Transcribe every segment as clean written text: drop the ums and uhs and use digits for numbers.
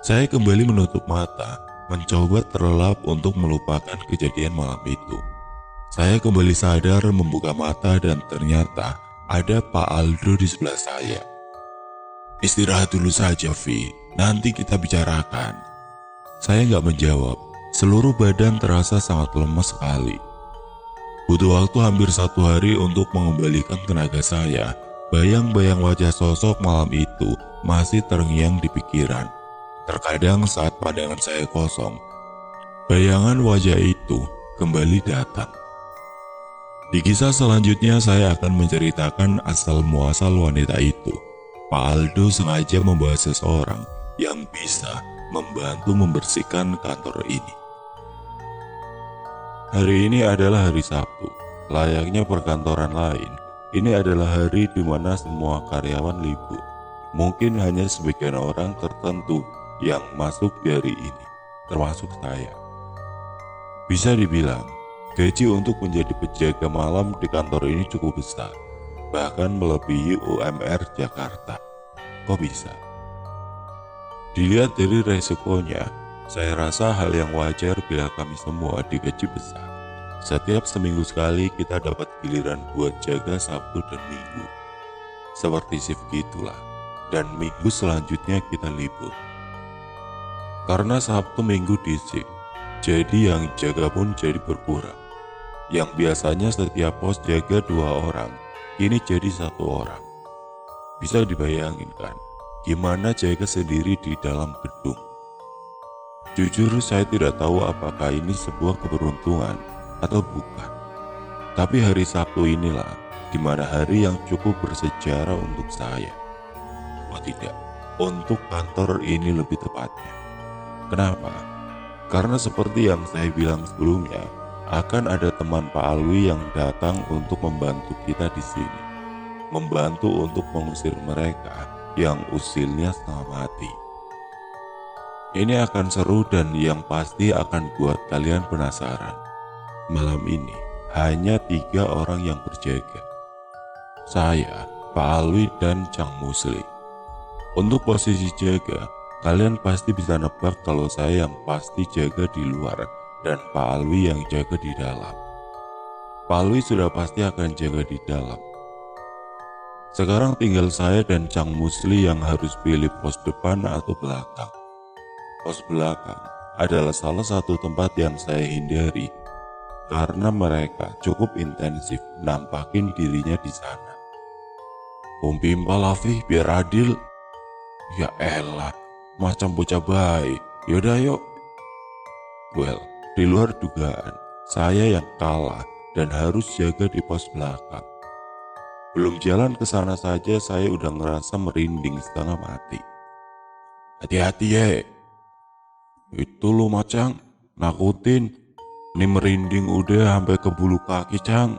Saya kembali menutup mata, mencoba terlelap untuk melupakan kejadian malam itu. Saya kembali sadar membuka mata dan ternyata ada Pak Aldo di sebelah saya. "Istirahat dulu saja, Vi. Nanti kita bicarakan." Saya nggak menjawab. Seluruh badan terasa sangat lemas sekali. Butuh waktu hampir 1 hari untuk mengembalikan tenaga saya. Bayang-bayang wajah sosok malam itu masih terngiang di pikiran. Terkadang saat pandangan saya kosong, bayangan wajah itu kembali datang. Di kisah selanjutnya saya akan menceritakan asal-muasal wanita itu. Pak Aldo sengaja membawa seseorang yang bisa membantu membersihkan kantor ini. Hari ini adalah hari Sabtu. Layaknya perkantoran lain, ini adalah hari di mana semua karyawan libur. Mungkin hanya sebagian orang tertentu yang masuk di hari ini, termasuk saya. Bisa dibilang, gaji untuk menjadi penjaga malam di kantor ini cukup besar, bahkan melebihi UMR Jakarta. Kok bisa? Dilihat dari resikonya, saya rasa hal yang wajar bila kami semua digaji besar. Setiap seminggu sekali kita dapat giliran buat jaga Sabtu dan Minggu. Seperti shift gitulah, dan minggu selanjutnya kita libur. Karena Sabtu Minggu di shift, jadi yang jaga pun jadi berkurang. Yang biasanya setiap pos jaga 2 orang, kini jadi 1 orang. Bisa dibayangin kan, gimana jaga sendiri di dalam gedung. Jujur saya tidak tahu apakah ini sebuah keberuntungan atau bukan. Tapi hari Sabtu inilah dimana hari yang cukup bersejarah untuk saya. Oh tidak, untuk kantor ini lebih tepatnya. Kenapa? Karena seperti yang saya bilang sebelumnya, akan ada teman Pak Alwi yang datang untuk membantu kita di sini. Membantu untuk mengusir mereka yang usilnya setengah mati. Ini akan seru dan yang pasti akan buat kalian penasaran. Malam ini hanya 3 orang yang berjaga. Saya, Pak Alwi, dan Cang Musli. Untuk posisi jaga, kalian pasti bisa nebak kalau saya yang pasti jaga di luar dan Pak Alwi yang jaga di dalam. Pak Alwi sudah pasti akan jaga di dalam. Sekarang tinggal saya dan Cang Musli yang harus pilih pos depan atau belakang. Pos belakang adalah salah satu tempat yang saya hindari karena mereka cukup intensif nampakin dirinya di sana. Umpimpal Afif biar adil. Ya elah, macam bocah baik. Yaudah yuk. Well, di luar dugaan, saya yang kalah dan harus jaga di pos belakang. Belum jalan ke sana saja saya udah ngerasa merinding setengah mati. Hati-hati ye. Itu lo Macang, nakutin. Ini merinding udah sampai ke bulu kaki Cang.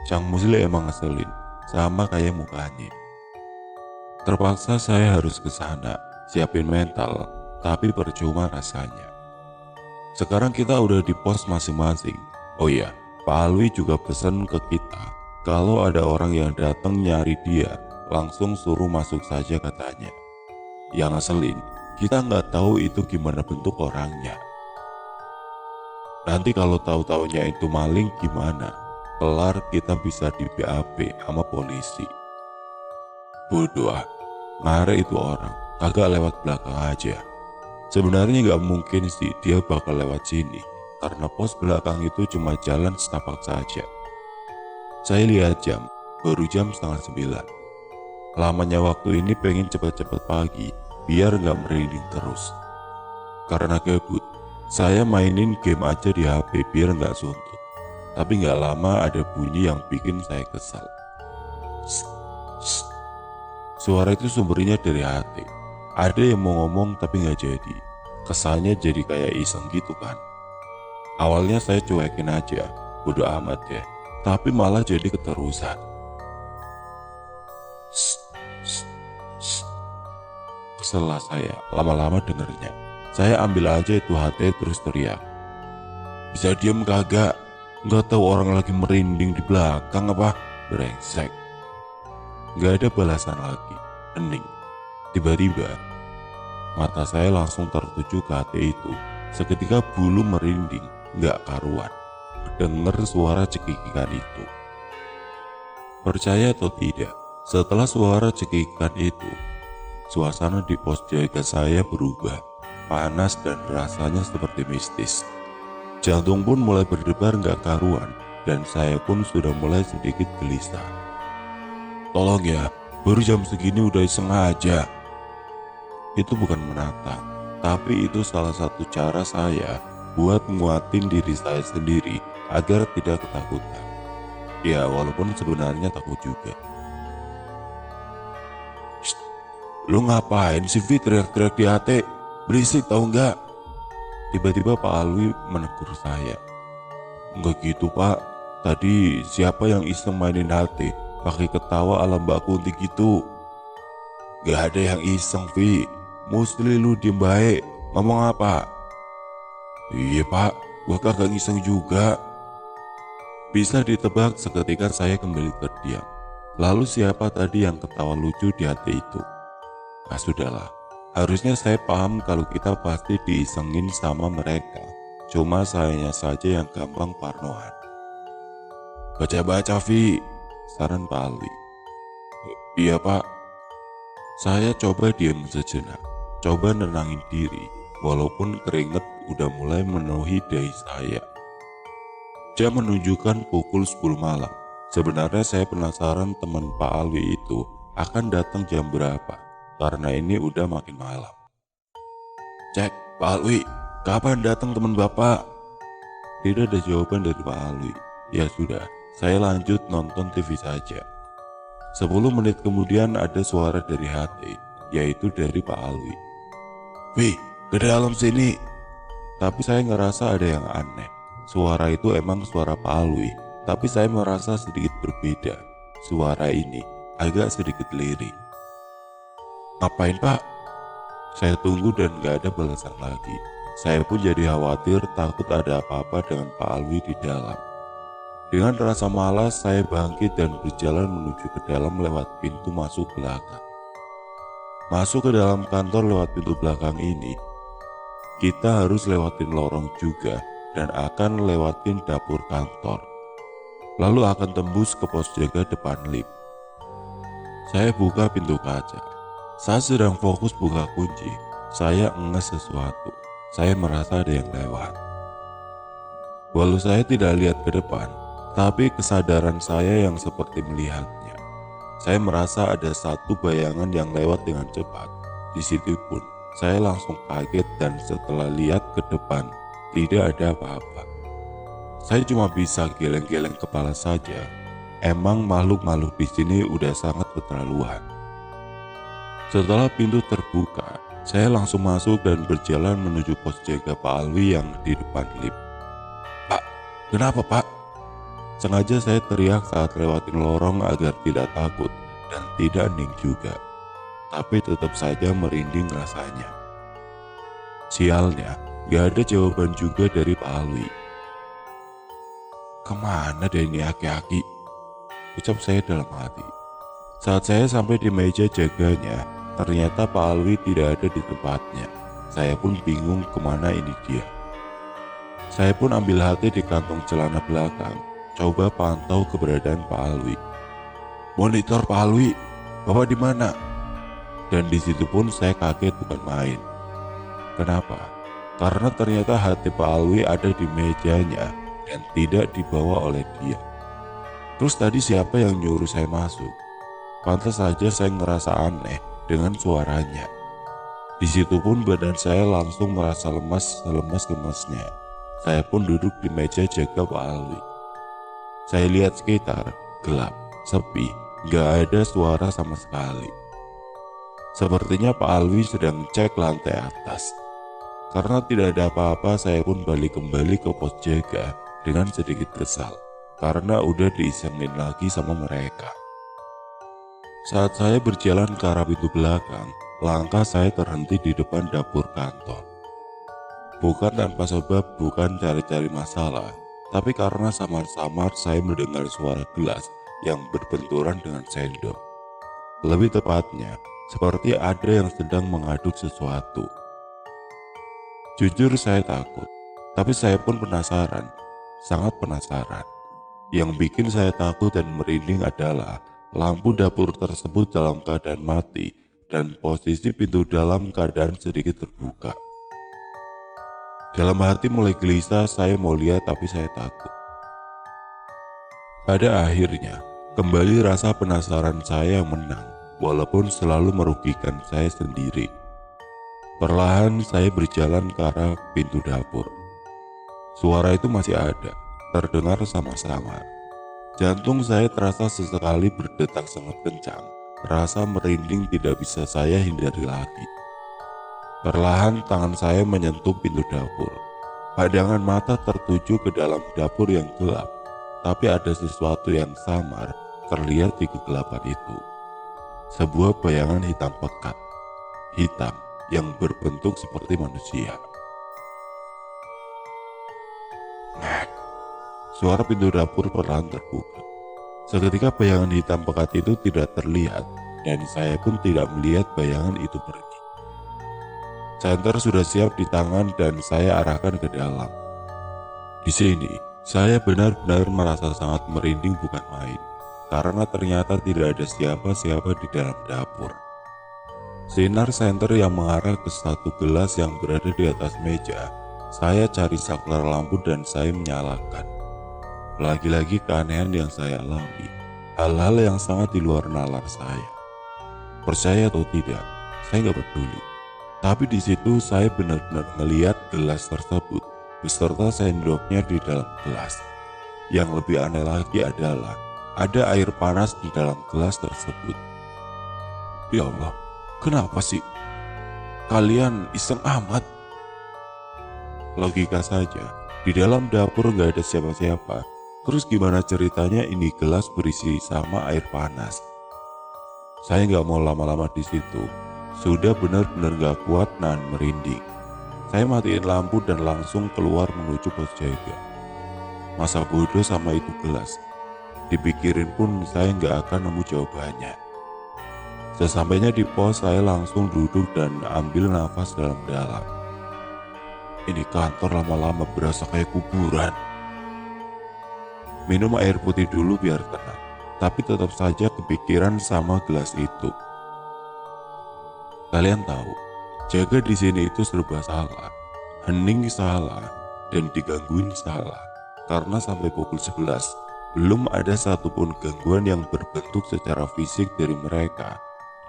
Cang Musli emang ngeselin, sama kayak mukanya. Terpaksa saya harus ke sana, siapin mental, tapi percuma rasanya. Sekarang kita udah di pos masing-masing. Oh iya, Pak Alwi juga pesan ke kita. Kalau ada orang yang datang nyari dia, langsung suruh masuk saja katanya. Yang ngeselin, kita nggak tahu itu gimana bentuk orangnya. Nanti kalau tahu-taunya itu maling gimana? Kelar kita bisa di BAP sama polisi. Bodoh ah, ngare itu orang, kagak lewat belakang aja. Sebenarnya nggak mungkin sih dia bakal lewat sini, karena pos belakang itu cuma jalan setapak saja. Saya lihat jam, baru jam 8:30. Lamanya waktu ini pengen cepet-cepet pagi, biar nggak merinding terus. Karena gabut, saya mainin game aja di HP biar nggak suntuk. Tapi nggak lama ada bunyi yang bikin saya kesal. Suara itu sumbernya dari hati. Ada yang mau ngomong tapi nggak jadi. Kesannya jadi kayak iseng gitu kan. Awalnya saya cuekin aja, bodo amat ya. Tapi malah jadi keterusan. Kesel lah saya lama-lama dengernya. Saya ambil aja itu HP terus teriak. Bisa diem kagak? Nggak tahu orang lagi merinding di belakang apa? Brengsek. Nggak ada balasan lagi. Hening. Tiba-tiba Mata saya langsung tertuju ke HT itu. Seketika bulu merinding, gak karuan. Dengar suara cekikikan itu. Percaya atau tidak, setelah suara cekikikan itu, suasana di pos jaga saya berubah. Panas dan rasanya seperti mistis. Jantung pun mulai berdebar gak karuan, dan saya pun sudah mulai sedikit gelisah. Tolong ya, baru jam segini udah sengaja. Itu bukan menantang, tapi itu salah satu cara saya buat nguatin diri saya sendiri agar tidak ketakutan. Ya, walaupun sebenarnya takut juga. Shh, lu ngapain sih Vi teriak-teriak di HT? Berisik tau nggak? Tiba-tiba Pak Alwi menegur saya. Enggak gitu Pak, tadi siapa yang iseng mainin HT pakai ketawa ala Mbak Kunti gitu? Gak ada yang iseng Vi, mesti lu diem baik, ngomong apa? Iya Pak, gua kagak iseng juga. Bisa ditebak seketika saya kembali terdiam. Lalu siapa tadi yang ketawa lucu di hati itu? Ah sudahlah, harusnya saya paham kalau kita pasti diisengin sama mereka. Cuma sayanya saja yang gampang parnoan. Baca-baca Vi, saran Pak Alwi. Iya Pak. Saya coba diam sejenak, coba nenangin diri, walaupun keringat udah mulai memenuhi dahi saya. Jam menunjukkan pukul 10 malam. Sebenarnya saya penasaran teman Pak Alwi itu akan datang jam berapa, karena ini udah makin malam. Cek, Pak Alwi, kapan datang teman Bapak? Tidak ada jawaban dari Pak Alwi. Ya sudah, saya lanjut nonton TV saja. 10 menit kemudian ada suara dari HT, yaitu dari Pak Alwi. Wih, ke dalam sini. Tapi saya ngerasa ada yang aneh. Suara itu emang suara Pak Alwi, tapi saya merasa sedikit berbeda. Suara ini agak sedikit lirik. Ngapain Pak? Saya tunggu dan gak ada balasan lagi. Saya pun jadi khawatir, takut ada apa-apa dengan Pak Alwi di dalam. Dengan rasa malas, saya bangkit dan berjalan menuju ke dalam lewat pintu masuk belakang. Masuk ke dalam kantor lewat pintu belakang ini, kita harus lewatin lorong juga dan akan lewatin dapur kantor. Lalu akan tembus ke pos jaga depan lift. Saya buka pintu kaca. Saat sedang fokus buka kunci, saya enges sesuatu. Saya merasa ada yang lewat. Walau saya tidak lihat ke depan, tapi kesadaran saya yang seperti melihatnya. Saya merasa ada satu bayangan yang lewat dengan cepat. Di situ pun saya langsung kaget dan setelah lihat ke depan, tidak ada apa-apa. Saya cuma bisa geleng-geleng kepala saja. Emang makhluk-makhluk di sini udah sangat keterlaluan. Setelah pintu terbuka, saya langsung masuk dan berjalan menuju pos jaga Pak Alwi yang di depan lift. Pak, kenapa Pak? Sengaja saya teriak saat lewatin lorong agar tidak takut dan tidak hening juga. Tapi tetap saja merinding rasanya. Sialnya, gak ada jawaban juga dari Pak Alwi. Kemana deh ini aki-aki? Ucap saya dalam hati. Saat saya sampai di meja jaganya, ternyata Pak Alwi tidak ada di tempatnya. Saya pun bingung kemana ini dia. Saya pun ambil hati di kantong celana belakang, coba pantau keberadaan Pak Alwi. Monitor Pak Alwi, Bapak di mana? Dan di situ pun saya kaget bukan main. Kenapa? Karena ternyata hati Pak Alwi ada di mejanya dan tidak dibawa oleh dia. Terus tadi siapa yang nyuruh saya masuk? Pantas saja saya ngerasa aneh dengan suaranya. Di situ pun badan saya langsung merasa lemas-lemesnya. Saya pun duduk di meja jaga Pak Alwi. Saya lihat sekitar, gelap, sepi, gak ada suara sama sekali. Sepertinya Pak Alwi sedang cek lantai atas. Karena tidak ada apa-apa, saya pun balik kembali ke pos jaga dengan sedikit kesal. Karena udah diisengin lagi sama mereka. Saat saya berjalan ke arah pintu belakang, langkah saya terhenti di depan dapur kantor. Bukan tanpa sebab, bukan cari-cari masalah, tapi karena samar-samar saya mendengar suara gelas yang berbenturan dengan sendok. Lebih tepatnya, seperti ada yang sedang mengaduk sesuatu. Jujur saya takut, tapi saya pun penasaran, sangat penasaran. Yang bikin saya takut dan merinding adalah lampu dapur tersebut dalam keadaan mati dan posisi pintu dalam keadaan sedikit terbuka. Dalam hati mulai gelisah, saya mau lihat tapi saya takut. Pada akhirnya, kembali rasa penasaran saya yang menang, walaupun selalu merugikan saya sendiri. Perlahan saya berjalan ke arah pintu dapur. Suara itu masih ada, terdengar sama-sama. Jantung saya terasa sesekali berdetak sangat kencang. Rasa merinding tidak bisa saya hindari lagi. Perlahan tangan saya menyentuh pintu dapur. Pandangan mata tertuju ke dalam dapur yang gelap, tapi ada sesuatu yang samar terlihat di kegelapan itu. Sebuah bayangan hitam pekat, hitam yang berbentuk seperti manusia. Suara pintu dapur perlahan terbuka. Seketika bayangan hitam pekat itu tidak terlihat, dan saya pun tidak melihat bayangan itu pergi. Senter sudah siap di tangan dan saya arahkan ke dalam. Di sini, saya benar-benar merasa sangat merinding bukan main, karena ternyata tidak ada siapa-siapa di dalam dapur. Sinar senter yang mengarah ke satu gelas yang berada di atas meja. Saya cari saklar lampu dan saya menyalakan. Lagi-lagi keanehan yang saya alami, hal-hal yang sangat di luar nalar saya. Percaya atau tidak, saya nggak peduli. Tapi di situ saya benar-benar melihat gelas tersebut beserta sendoknya di dalam gelas. Yang lebih aneh lagi adalah ada air panas di dalam gelas tersebut. Ya Allah, kenapa sih? Kalian iseng amat. Logika saja, di dalam dapur nggak ada siapa-siapa. Terus gimana ceritanya ini gelas berisi sama air panas? Saya nggak mau lama-lama di situ. Sudah benar-benar gak kuat nahan merinding. Saya matiin lampu dan langsung keluar menuju pos jaga. Masa bodoh sama itu gelas. Dipikirin pun saya gak akan nemu jawabannya. Sesampainya di pos, saya langsung duduk dan ambil nafas dalam-dalam. Ini kantor lama-lama berasa kayak kuburan. Minum air putih dulu biar tenang, tapi tetap saja kepikiran sama gelas itu. Kalian tahu, jaga di sini itu serba salah, hening salah, dan digangguin salah. Karena sampai pukul 11, belum ada satupun gangguan yang berbentuk secara fisik dari mereka.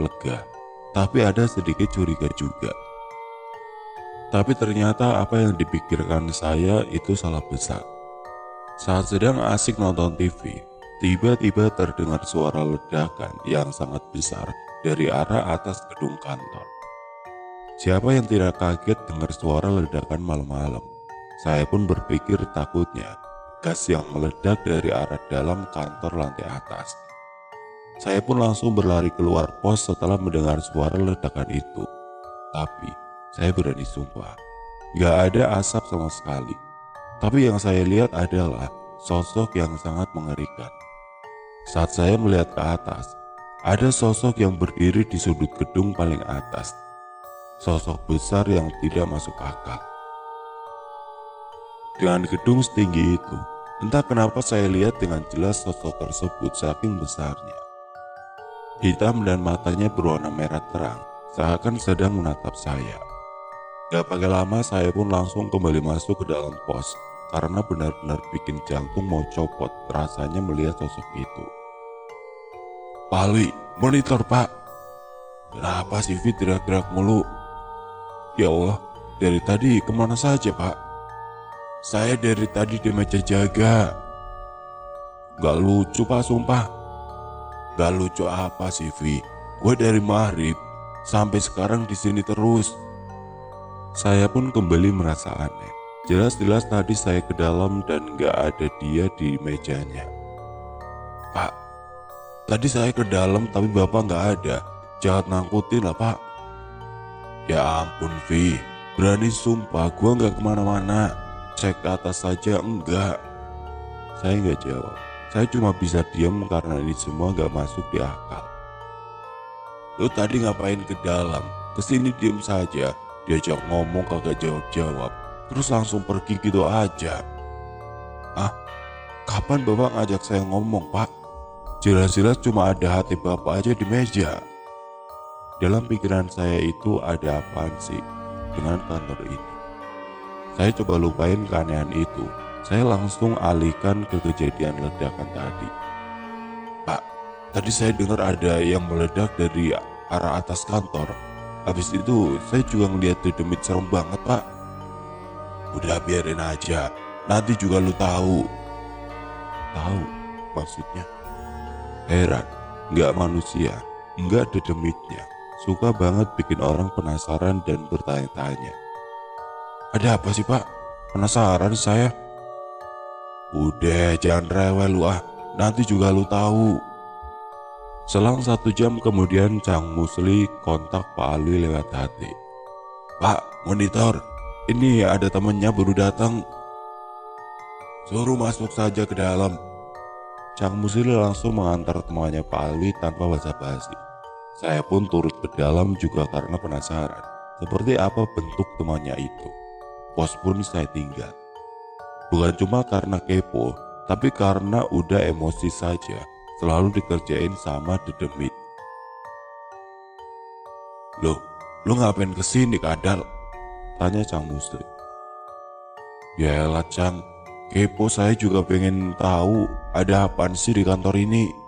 Lega, tapi ada sedikit curiga juga. Tapi ternyata apa yang dipikirkan saya itu salah besar. Saat sedang asik nonton TV, tiba-tiba terdengar suara ledakan yang sangat besar dari arah atas gedung kantor. Siapa yang tidak kaget dengar suara ledakan malam-malam? Saya pun berpikir takutnya gas yang meledak dari arah dalam kantor lantai atas. Saya pun langsung berlari keluar pos setelah mendengar suara ledakan itu. Tapi saya berani sumpah, gak ada asap sama sekali. Tapi yang saya lihat adalah sosok yang sangat mengerikan. Saat saya melihat ke atas, ada sosok yang berdiri di sudut gedung paling atas. Sosok besar yang tidak masuk akal. Dengan gedung setinggi itu, entah kenapa saya lihat dengan jelas sosok tersebut saking besarnya. Hitam dan matanya berwarna merah terang, seakan sedang menatap saya. Gak pakai lama saya pun langsung kembali masuk ke dalam pos, karena benar-benar bikin jantung mau copot rasanya melihat sosok itu. Pak Alwi, monitor pak. Kenapa si Fit teriak-teriak mulu? Ya Allah, dari tadi kemana saja pak? Saya dari tadi di meja jaga. Gak lucu pak, sumpah. Gak lucu apa sih Vi? Gue dari maghrib sampai sekarang di sini terus. Saya pun kembali merasa aneh. Jelas-jelas tadi saya ke dalam dan gak ada dia di mejanya. Pak, tadi saya ke dalam tapi bapak gak ada. Jangan nangkutin lah pak. Ya ampun Vi, berani sumpah gue gak kemana-mana. Cek ke atas saja enggak. Saya gak jawab. Saya cuma bisa diam karena ini semua gak masuk di akal. Lu tadi ngapain ke dalam? Kesini diem saja. Diajak ngomong kagak jawab-jawab. Terus langsung pergi gitu aja. Ah, kapan bapak ngajak saya ngomong, Pak? Jelas-jelas cuma ada hati bapak aja di meja. Dalam pikiran saya itu ada apaan sih dengan kantor ini? Saya coba lupain keanehan itu. Saya langsung alihkan ke kejadian ledakan tadi. Pak, tadi saya dengar ada yang meledak dari arah atas kantor. Habis itu saya juga ngeliat dedemit serem banget, Pak. Udah biarin aja, nanti juga lu tahu. Tahu maksudnya? Heran, nggak manusia, nggak dedemitnya. Suka banget bikin orang penasaran dan bertanya-tanya. Ada apa sih, Pak? Penasaran saya. Udah, jangan rewel lu ah, nanti juga lu tahu. Selang 1 jam kemudian Cang Musli kontak Pak Alwi lewat HP. Pak, monitor, ini ada temennya baru datang. Suruh masuk saja ke dalam. Cang Musli langsung mengantar temannya Pak Alwi tanpa basa-basi. Saya pun turut ke dalam juga karena penasaran seperti apa bentuk temannya itu. Pos pun saya tinggal. Bukan cuma karena kepo, tapi karena udah emosi saja, selalu dikerjain sama dedemit. Loh, lu ngapain kesini Kadal? Tanya Cang Musli. Yaelah Cang, kepo saya juga pengen tahu ada apaan sih di kantor ini.